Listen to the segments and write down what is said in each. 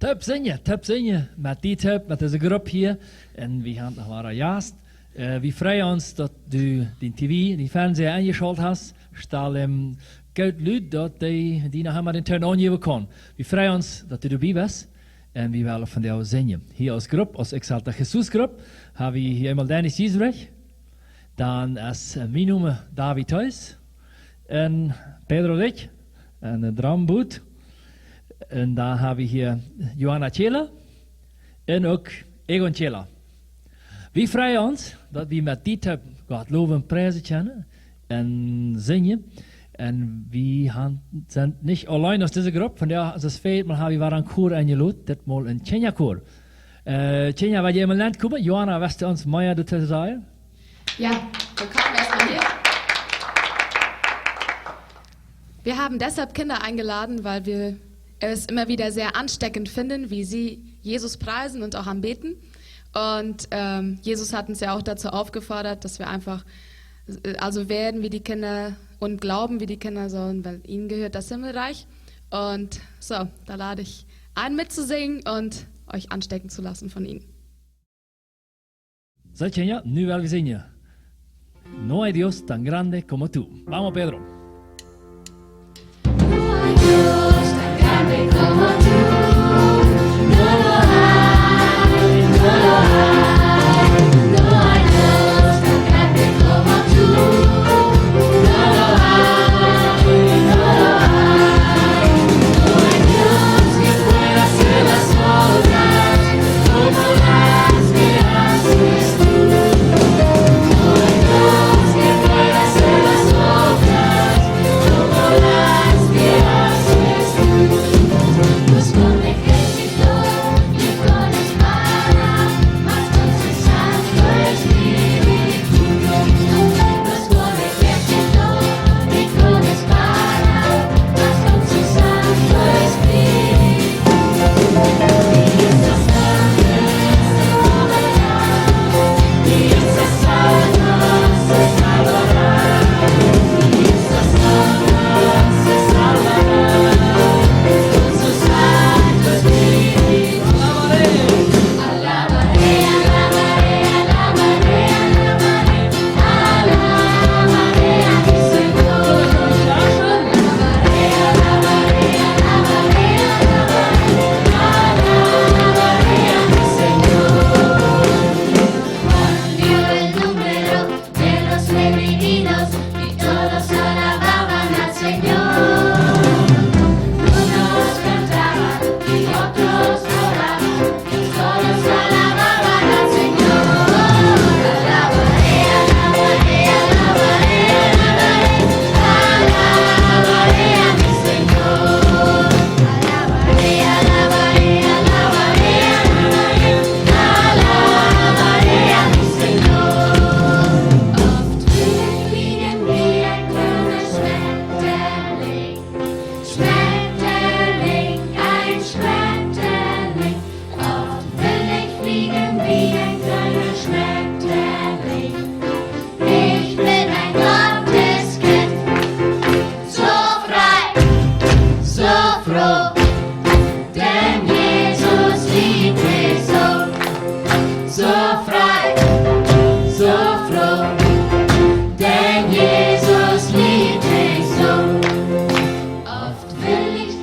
Top zingen met die top, met deze groep hier. En we gaan nog maar juist. We freuen ons dat du die TV, die Fernseher eingeschaltet hast. Stahl im gut Lüd, dat die nog einmal den Turn aangeven kon. We freuen ons dat du erbij bist. En we willen van jou zingen. Hier als groep, als Exalta Jesus groep, hebben we hier eenmaal Dennis Giesbrecht. Dan is mijn noemen David Thuis. En Pedro Rich. En de drumboot. En dan hebben we hier Johanna Tjela. En ook Egon Tjela. We freuen ons dat we met die type God loven en prijzen kennen. En zingen. En we zijn niet alleen als deze groep. Vandaar is het feit, maar hebben we een koor eingeladen. Ditmaal een Kenya-koor. Kenya, wat je in mijn land komen? Johanna, was du uns mehr dazu sagen? Ja, willkommen erstmal hier. Wir haben deshalb Kinder eingeladen, weil wir es immer wieder sehr ansteckend finden, wie sie Jesus preisen und auch anbeten. Und Jesus hat uns ja auch dazu aufgefordert, dass wir einfach, also werden wie die Kinder und glauben wie die Kinder sollen, weil ihnen gehört das Himmelreich. Und so, da lade ich ein mitzusingen und euch anstecken zu lassen von ihnen. Soy Kenya, nu vill vi sjunga. No hay Dios tan grande como tú. Vamos, Pedro. No hay Dios tan grande como tú. No lo hay, no lo hay. No hay Dios tan grande como tú. No lo hay, no lo hay. No hay Dios que pueda hacer las obras como las que haces tú. No hay Dios que pueda hacer las obras como las que haces tú. Pues con ejército y con espada, mas con su Santo Espíritu. Pues con ejército y con espada, mas con su Santo Espíritu. Y esas ángeles se moverán, y esas almas se salvarán, y esas almas se salvarán con su Santo Espíritu. Alabaré, alabaré, alabaré, alabaré, alabaré a mi Señor. Alabaré, alabaré, alabaré, alabaré a mi Señor. Juan vio el número de los peregrinos y todos alababan al Señor. Unos cantaban y otros oraban, todos alababan al Señor. Alabaré, alabaré, alabaré, alabaré a mi Señor. Alabaré, alabaré, alabaré, alabaré a mi Señor. Oft fliegen wie ein kleiner Schmetterling, Schmetterling, ein Schmetterling. Oft will ich fliegen wie ein kleiner Schmetterling. Ich bin ein Gotteskind, so frei, so froh, denn Jesus liebt mich so. So frei, so froh, denn Jesus liebt mich so. Oft will ich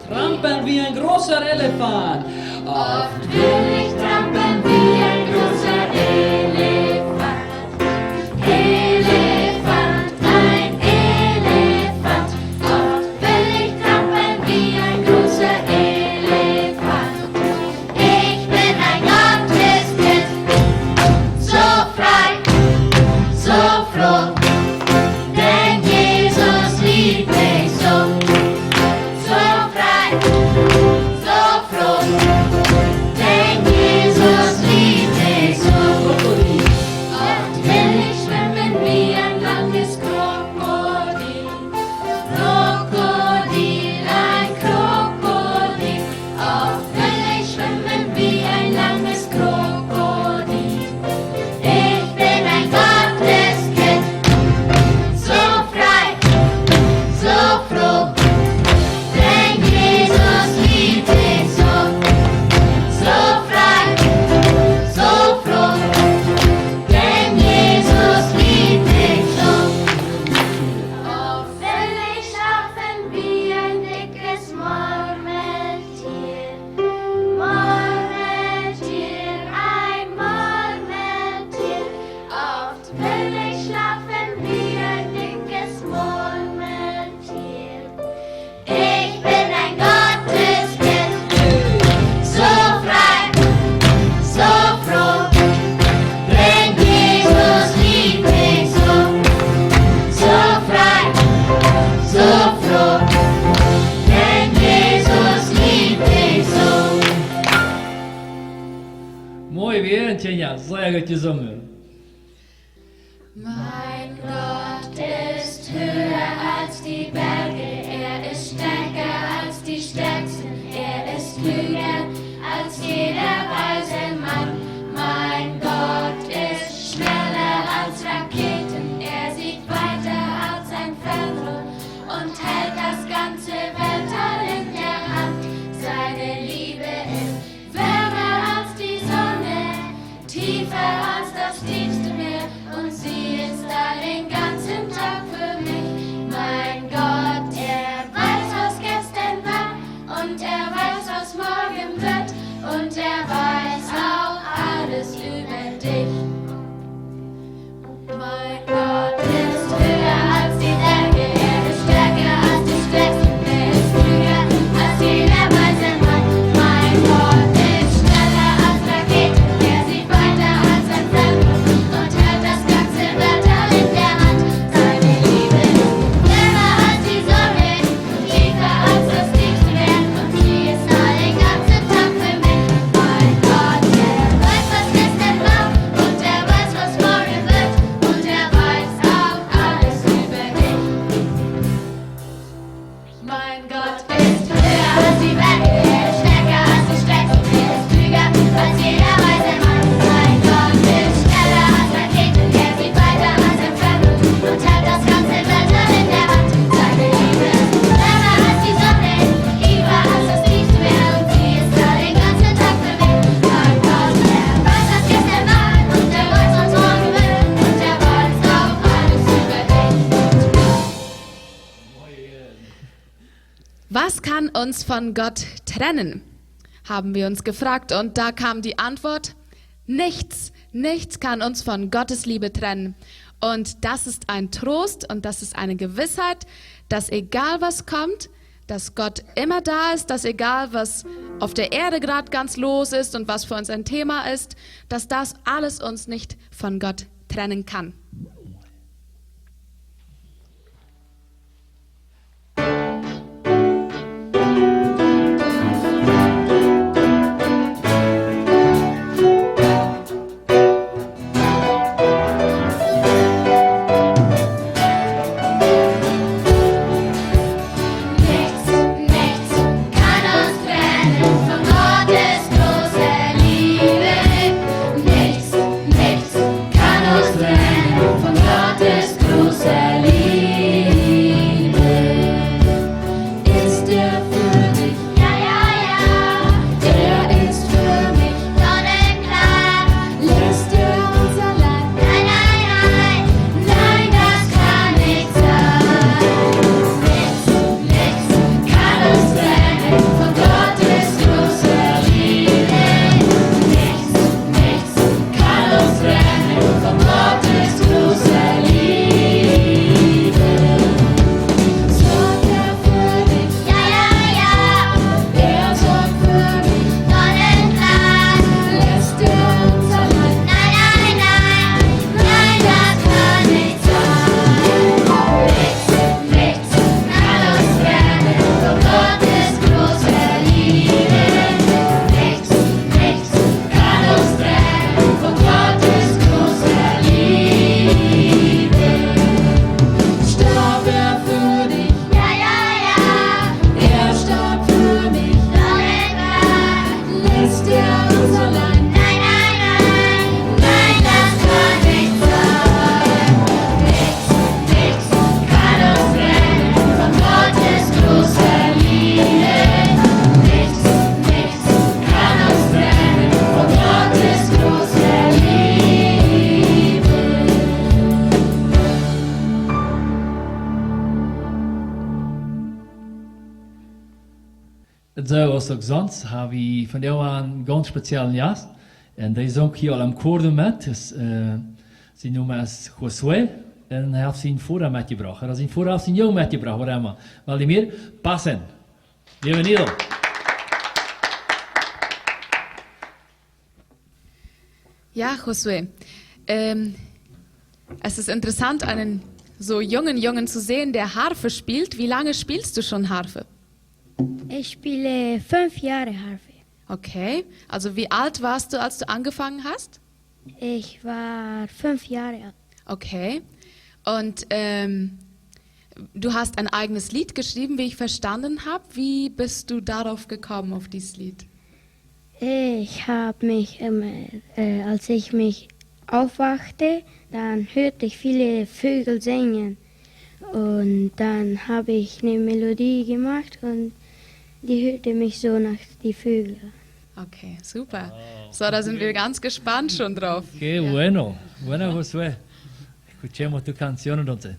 Trampen wie ein großer Elefant. oft will ich trampeln wie ein großer Elefant. Elefant, ein Elefant. Oft will ich trampeln wie ein großer Elefant. Ich bin ein Gotteskind, so frei, so froh, denn Jesus liebt mich so. So frei, so froh, denn gut, Tanja, sehr gut gesungen. Mein Gott ist höher als die Berge, er ist stärker als die Stärksten, er ist klüger als jeder weise Mann. Mein Gott ist schneller als Raketen, er sieht weiter als ein Fernrohr und hält das ganze Weltall in der Hand. Seine Liebe ist wärmer als die Sonne, tiefer als das tiefste Meer und sie ist da den ganzen Tag für mich. Mein Gott, er weiß, was gestern war und er weiß, was morgen wird und er weiß auch alles über dich. Mein Gott ist höher als die Berge, er ist stärker als die Stärksten, er ist klüger als jeder weise Mann. Mein Gott ist schneller als Raketen, er sieht weiter als ein Fernrohr und hält das ganze Weltall in der Hand. Seine Liebe ist wärmer als die Sonne, tiefer als das tiefste Meer und sie ist da den ganzen Tag für mich. Mein Gott, er weiß, was gestern war und er weiß, was morgen wird und er weiß auch alles über dich. Mein Gott ist höher als die Berge, er ist stärker als die Stärksten, er ist klüger als jeder weise Mann. Mein Gott ist schneller als Raketen, er sieht weiter als ein Fernrohr und hält das ganze Weltall in der Hand. Seine Liebe ist wärmer als die Sonne, tiefer als das tiefste Meer und sie ist da den ganzen Tag für mich. Mein Gott, er weiß, was gestern war und er weiß, was morgen wird und er weiß auch alles über dich. Was kann uns von Gott trennen? Haben wir uns gefragt und da kam die Antwort, nichts, nichts kann uns von Gottes Liebe trennen. Und das ist ein Trost und das ist eine Gewissheit, dass egal was kommt, dass Gott immer da ist, dass egal was auf der Erde gerade ganz los ist und was für uns ein Thema ist, dass das alles uns nicht von Gott trennen kann. Nichts, nichts kann uns trennen von Gottes großer Liebe. Nichts, nichts kann uns trennen von Gottes großer Liebe. Ist er für dich? Ja, ja, ja. Er ist für mich sonnenklar. Lässt er uns allein? Nein, nein, nein. Nein, das kann nicht sein. Nichts, nichts kann uns trennen von Gottes großer Liebe. Nichts, nichts kann uns trennen von Gottes großer Liebe. Sorgt er für dich? Ja, ja, ja. Er sorgt für mich sonnenklar. Lässt er uns allein? Nein, nein, nein. Nein, das kann nicht sein. Nichts, nichts kann uns trennen von Gottes großer Liebe. Nichts, nichts kann uns trennen von Gottes großer Liebe. Starb er für dich? Ja, ja, ja. Er starb für mich. Sonnenklar. Lässt er uns allein? Nein, nein, nein. Nein, das kann nicht sein. Nichts, nichts kann uns trennen von Gottes großer Liebe. Nichts, nichts kann uns trennen von Gottes großer Liebe. Zoals ook sonst habe ich von jou einen ganz speziellen Gast. Und der zong hier al am Chor met. Dus, zijn noemen is Josué. En hij heeft zijn voorraad metgebracht. Hij heeft zijn voorraad zijn jou metgebracht. Wat helemaal. Vladimir, passen. Bienvenido. Ja, Josué. Es ist interessant, einen so jungen zu sehen, der Harfe spielt. Wie lange spielst du schon Harfe? Ich spiele 5 Jahre Harfe. Okay. Also wie alt warst du, als du angefangen hast? Ich war 5 Jahre alt. Okay. Und du hast ein eigenes Lied geschrieben, wie ich verstanden habe. Wie bist du darauf gekommen, auf dieses Lied? Ich habe mich, als ich mich aufwachte, dann hörte ich viele Vögel singen. Und dann habe ich eine Melodie gemacht und die hörte mich so nach die Vögel. Okay, super. So, da sind wir ganz gespannt schon drauf. Qué bueno. Bueno, Josué. Escuchemos tu canción entonces.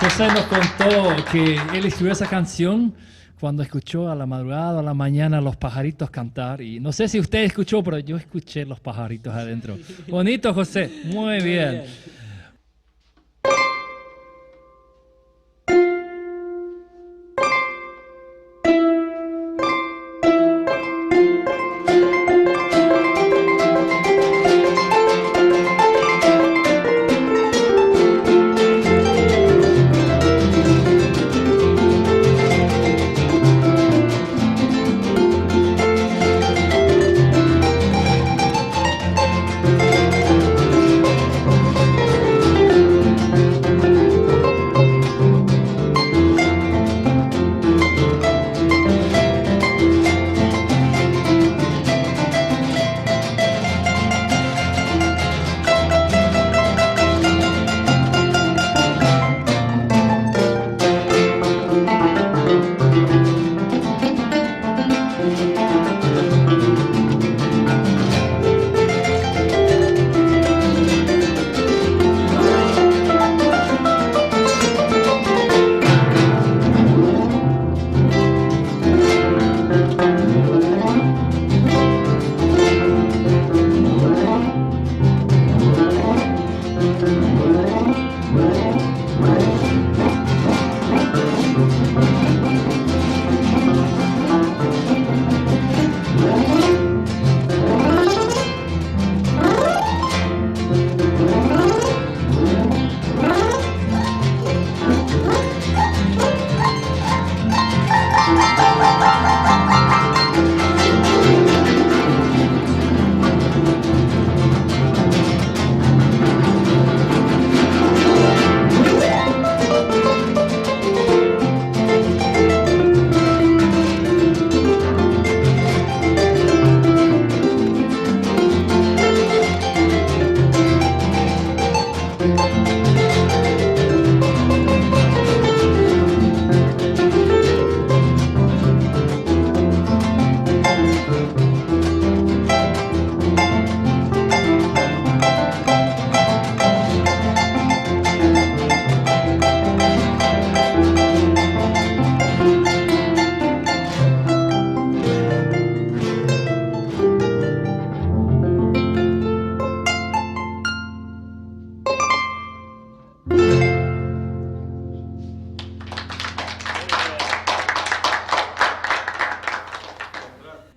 José nos contó que él escribió esa canción cuando escuchó a la madrugada, a la mañana, los pajaritos cantar. Y no sé si usted escuchó, pero yo escuché los pajaritos adentro. Bonito, José. Muy bien.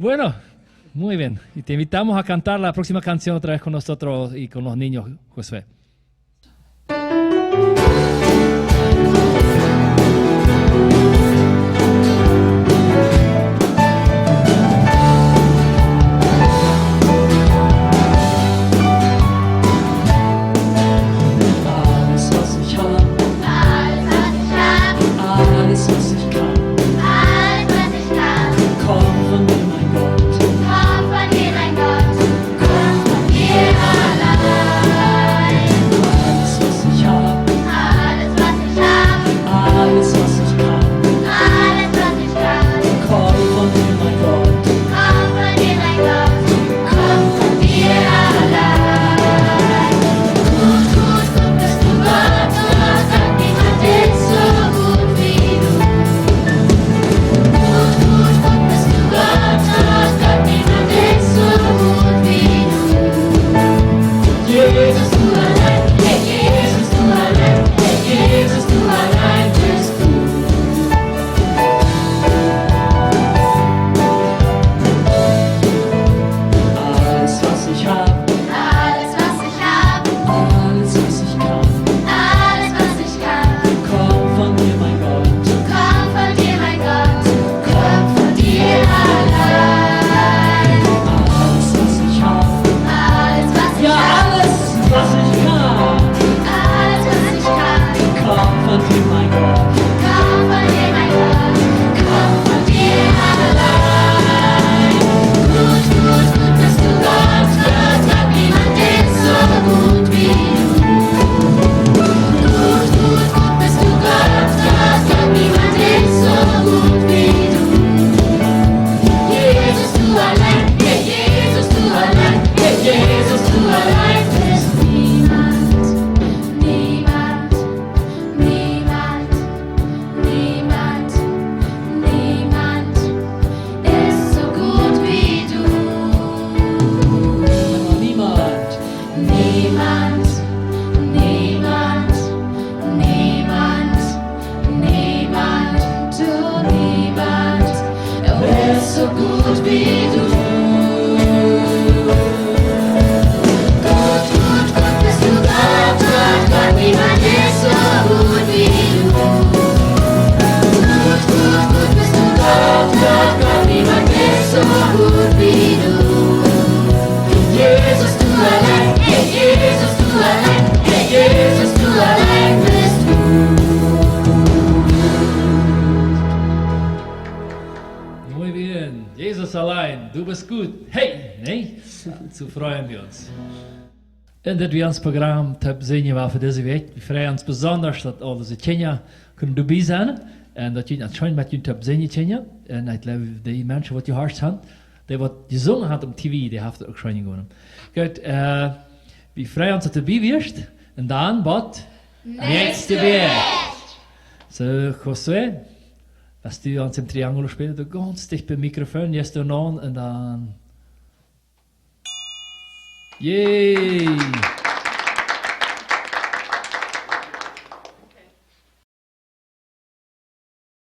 Bueno, muy bien. Y te invitamos a cantar la próxima canción otra vez con nosotros y con los niños, Josué. Du bist gut. Hey, nee, so freuen wir uns. En dat we ons programma te bezien waren voor deze week. We freuen ons besonders dat alle de kinderen kunnen erbij zijn. En dat jullie het schön met jullie te bezien kinderen. En ik geloof die mensen wat je hart hebben, die wat gezongen had op TV, die hebben het ook schön gewonnen. Goed, we freuen ons dat erbij wirst. En dan wat? Nächste weer. So, Josué. Als du ans im Triangel spielst, du ganz dicht beim Mikrofon, jetzt du noch und dann. Yay!